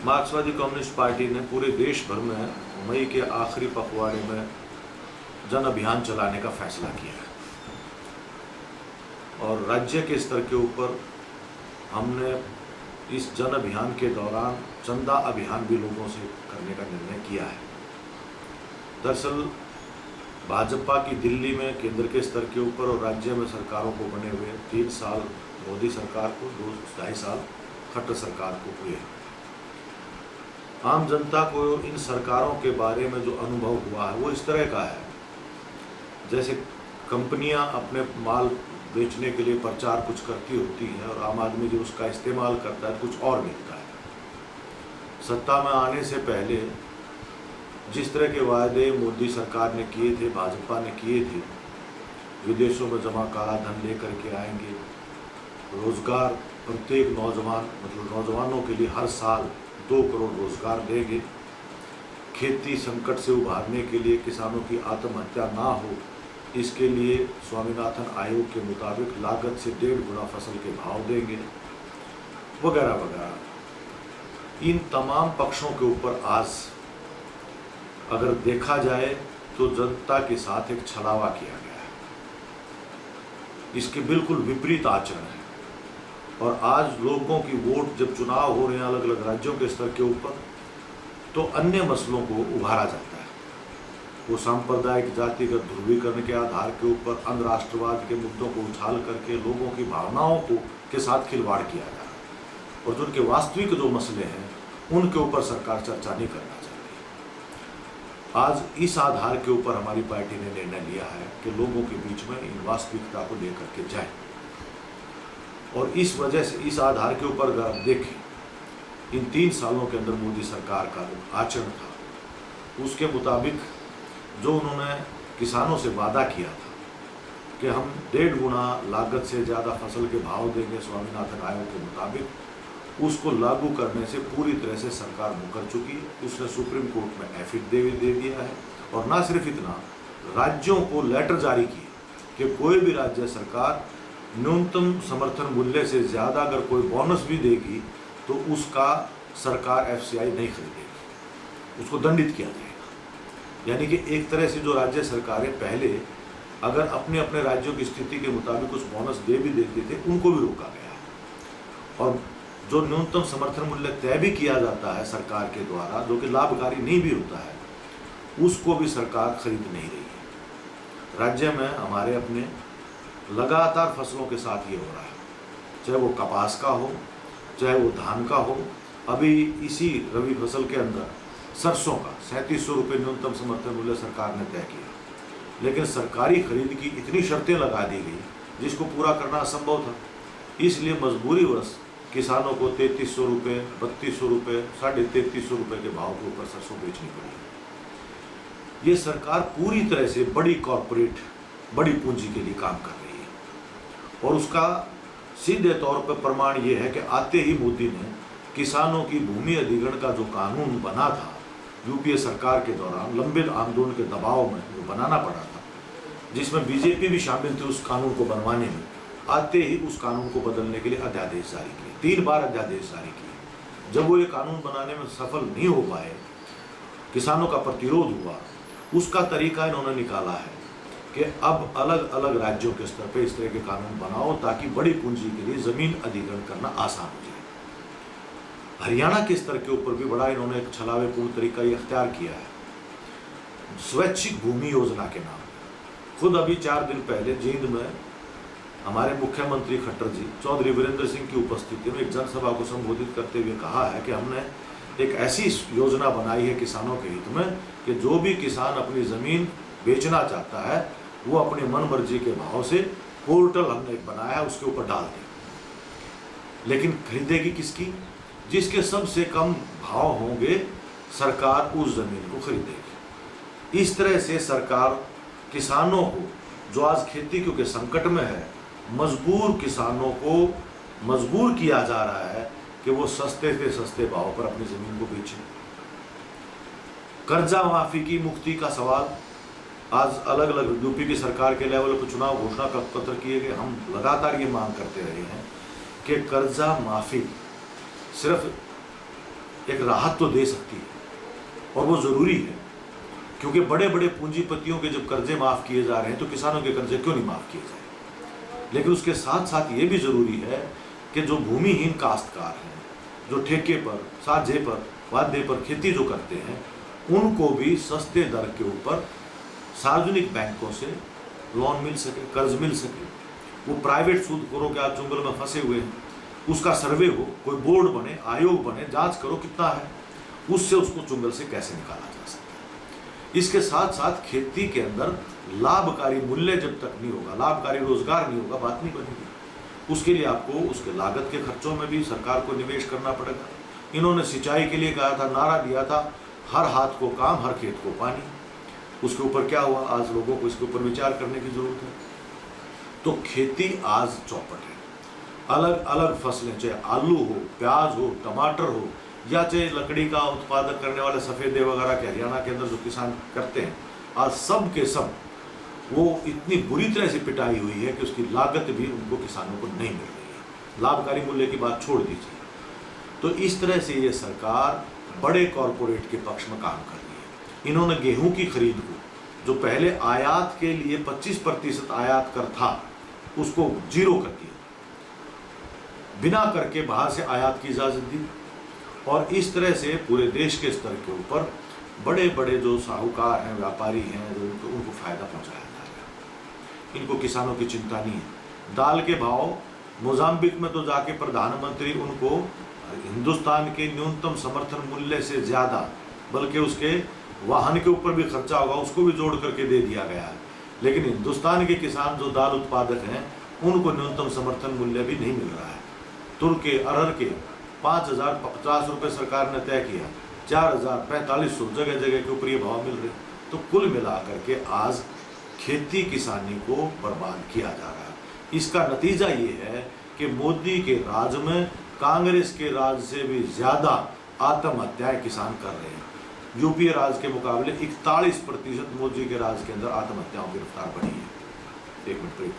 मार्क्सवादी communist party ने पूरे देश भर में मई के आखिरी पखवाड़े में जन अभियान चलाने का फैसला किया है और राज्य के स्तर के ऊपर हमने इस जन अभियान के दौरान चंदा अभियान भी लोगों से करने का निर्णय किया है। दरअसल भाजपा की दिल्ली में केंद्र के स्तर के ऊपर और राज्य में सरकारों को बने हुए 3 साल मोदी सरकार को, 2-2.5 साल खट्टर सरकार को हुए। आम जनता को इन सरकारों के बारे में जो अनुभव हुआ है वो इस तरह का है, जैसे कंपनियां अपने माल बेचने के लिए प्रचार कुछ करती होती हैं और आम आदमी जो उसका इस्तेमाल करता है कुछ और मिलता है। सत्ता में आने से पहले जिस तरह के वायदे मोदी सरकार ने किए थे, भाजपा ने किए थे, विदेशों में जमा काला धन लेकर के आएंगे, रोजगार प्रत्येक नौजवान नौजवानों के लिए हर साल 2 करोड़ रोजगार देंगे, खेती संकट से उभारने के लिए किसानों की आत्महत्या ना हो इसके लिए स्वामीनाथन आयोग के मुताबिक लागत से 1.5 गुना फसल के भाव देंगे, वगैरह वगैरह। इन तमाम पक्षों के ऊपर आज अगर देखा जाए तो जनता के साथ एक छलावा किया गया है, इसके बिल्कुल विपरीत आचरण है। और आज लोगों की वोट जब चुनाव हो रहे हैं अलग अलग राज्यों के स्तर के ऊपर, तो अन्य मसलों को उभारा जाता है। वो सांप्रदायिक जातिगत ध्रुवीकरण के आधार के ऊपर अन्य राष्ट्रवाद के मुद्दों को उछाल करके लोगों की भावनाओं को के साथ खिलवाड़ किया जा रहा है और जो उनके वास्तविक जो मसले हैं उनके ऊपर सरकार चर्चा नहीं करना चाहती। आज इस आधार के ऊपर हमारी पार्टी ने निर्णय लिया है कि लोगों के बीच में इन वास्तविकता को लेकर के जाए और इस वजह से इस आधार के ऊपर अगर आप देखें इन 3 सालों के अंदर मोदी सरकार का जो आचरण था उसके मुताबिक जो उन्होंने किसानों से वादा किया था कि हम 1.5 गुना लागत से ज़्यादा फसल के भाव देंगे स्वामीनाथन आयोग के मुताबिक, उसको लागू करने से पूरी तरह से सरकार मुकर चुकी है। उसने सुप्रीम कोर्ट में एफिडेविट दे दिया है और ना सिर्फ इतना, राज्यों को लेटर जारी किए कि कोई भी राज्य सरकार न्यूनतम समर्थन मूल्य से ज़्यादा अगर कोई बोनस भी देगी तो उसका सरकार एफसीआई नहीं खरीदेगी, उसको दंडित किया जाएगा। यानी कि एक तरह से जो राज्य सरकारें पहले अगर अपने अपने राज्यों की स्थिति के मुताबिक कुछ बोनस दे भी देते थे उनको भी रोका गया है और जो न्यूनतम समर्थन मूल्य तय भी किया जाता है सरकार के द्वारा जो कि लाभकारी नहीं भी होता है उसको भी सरकार खरीद नहीं रही है। राज्य में हमारे अपने लगातार फसलों के साथ ये हो रहा है, चाहे वो कपास का हो चाहे वो धान का हो। अभी इसी रबी फसल के अंदर सरसों का 3700 रुपये न्यूनतम समर्थन मूल्य सरकार ने तय किया, लेकिन सरकारी खरीद की इतनी शर्तें लगा दी गई जिसको पूरा करना असंभव था। इसलिए मजबूरीवश किसानों को 3300 रुपये, 3200 रुपये, 3350 रुपये के भाव के ऊपर सरसों बेचनी पड़ी। ये सरकार पूरी तरह से बड़ी कॉरपोरेट, बड़ी पूंजी के लिए काम कर रही है और उसका सीधे तौर पर प्रमाण ये है कि आते ही मोदी ने किसानों की भूमि अधिग्रहण का जो कानून बना था यूपीए सरकार के दौरान लंबे आंदोलन के दबाव में जो बनाना पड़ा था, जिसमें बीजेपी भी शामिल थी उस कानून को बनवाने में, आते ही उस कानून को बदलने के लिए अध्यादेश जारी किए, 3 बार अध्यादेश जारी किए। जब वो ये कानून बनाने में सफल नहीं हो पाए, किसानों का प्रतिरोध हुआ, उसका तरीका इन्होंने निकाला है कि अब अलग अलग राज्यों के स्तर पर इस तरह के कानून बनाओ ताकि बड़ी पूंजी के लिए जमीन अधिग्रहण करना आसान हो जाए। हरियाणा के स्तर के ऊपर भी बड़ा इन्होंने एक छलावेपूर्ण तरीका ये अख्तियार किया है, स्वैच्छिक भूमि योजना के नाम पर। खुद अभी 4 दिन पहले जींद में हमारे मुख्यमंत्री खट्टर जी चौधरी वीरेंद्र सिंह की उपस्थिति में एक जनसभा को संबोधित करते हुए कहा है कि हमने एक ऐसी योजना बनाई है किसानों के हित में कि जो भी किसान अपनी ज़मीन बेचना चाहता है वो अपनी मन मर्जी के भाव से पोर्टल हमने एक बनाया है उसके ऊपर डाल दें। लेकिन खरीदेगी किसकी? जिसके सबसे कम भाव होंगे सरकार उस ज़मीन को खरीदेगी। इस तरह से सरकार किसानों को जो आज खेती क्योंकि संकट में है, मजबूर किसानों को मजबूर किया जा रहा है कि वो सस्ते से सस्ते भाव पर अपनी ज़मीन को बेचें। कर्जा माफ़ी की मुक्ति का सवाल आज अलग अलग यूपी की सरकार के लेवल पर चुनाव घोषणा पत्र किए गए। हम लगातार ये मांग करते रहे हैं कि कर्जा माफ़ी सिर्फ एक राहत तो दे सकती है, और वो ज़रूरी है, क्योंकि बड़े बड़े पूंजीपतियों के जब कर्जे माफ़ किए जा रहे हैं तो किसानों के कर्जे क्यों नहीं माफ़ किए जाए। लेकिन उसके साथ साथ ये भी ज़रूरी है कि जो भूमिहीन काश्तकार हैं, जो ठेके पर, साझे पर, वादे पर खेती जो करते हैं, उनको भी सस्ते दर के ऊपर सार्वजनिक बैंकों से लोन मिल सके, कर्ज मिल सके। वो प्राइवेट सूदखोरों के आज चुंगल में फंसे हुए हैं, उसका सर्वे हो, कोई बोर्ड बने, आयोग बने, जांच करो कितना है, उससे उसको चुंगल से कैसे निकाला जा सकता है। इसके साथ साथ खेती के अंदर लाभकारी मूल्य जब तक नहीं होगा, लाभकारी रोजगार नहीं होगा, बात नहीं बनेगी। उसके लिए आपको उसके लागत के खर्चों में भी सरकार को निवेश करना पड़ेगा। इन्होंने सिंचाई के लिए कहा था, नारा दिया था, हर हाथ को काम, हर खेत को पानी। उसके ऊपर क्या हुआ? आज लोगों को इसके ऊपर विचार करने की जरूरत है। तो खेती आज चौपट है। अलग अलग फसलें, चाहे आलू हो, प्याज हो, टमाटर हो, या चाहे लकड़ी का उत्पादन करने वाले सफ़ेदे वगैरह के हरियाणा के अंदर जो किसान करते हैं, आज सब के सब वो इतनी बुरी तरह से पिटाई हुई है कि उसकी लागत भी उनको, किसानों को नहीं मिल रही है। लाभकारी मूल्य की बात छोड़ दीजिए। तो इस तरह से ये सरकार बड़े कॉरपोरेट के पक्ष में काम कर रही है। इन्होंने गेहूं की खरीद को, जो पहले आयात के लिए 25% आयात कर था, उसको जीरो कर दिया, बिना करके बाहर से आयात की इजाज़त दी। और इस तरह से पूरे देश के स्तर के ऊपर बड़े बड़े जो साहूकार हैं, व्यापारी हैं, जो उनको फ़ायदा पहुंचाया जा रहा है। इनको किसानों की चिंता नहीं है। दाल के भाव, मोजाम्बिक में तो जाके प्रधानमंत्री उनको हिंदुस्तान के न्यूनतम समर्थन मूल्य से ज़्यादा, बल्कि उसके वाहन के ऊपर भी खर्चा होगा, उसको भी जोड़ करके दे दिया गया है। लेकिन हिंदुस्तान के किसान जो दाल उत्पादक हैं, उनको न्यूनतम समर्थन मूल्य भी नहीं मिल रहा है। तुर के, अरहर के 5,050 रुपये सरकार ने तय किया, 4,000-4,500 जगह जगह के ऊपर ये भाव मिल रहे। तो कुल मिलाकर के आज खेती किसानी को बर्बाद किया जा रहा है। इसका नतीजा ये है कि मोदी के राज में कांग्रेस के राज से भी ज़्यादा आत्महत्याएं किसान कर रहे हैं। यूपीए राज के मुकाबले 41% मोदी के राज के अंदर आत्महत्याओं की रफ्तार बढ़ी है। 1 मिनट ब्रेक।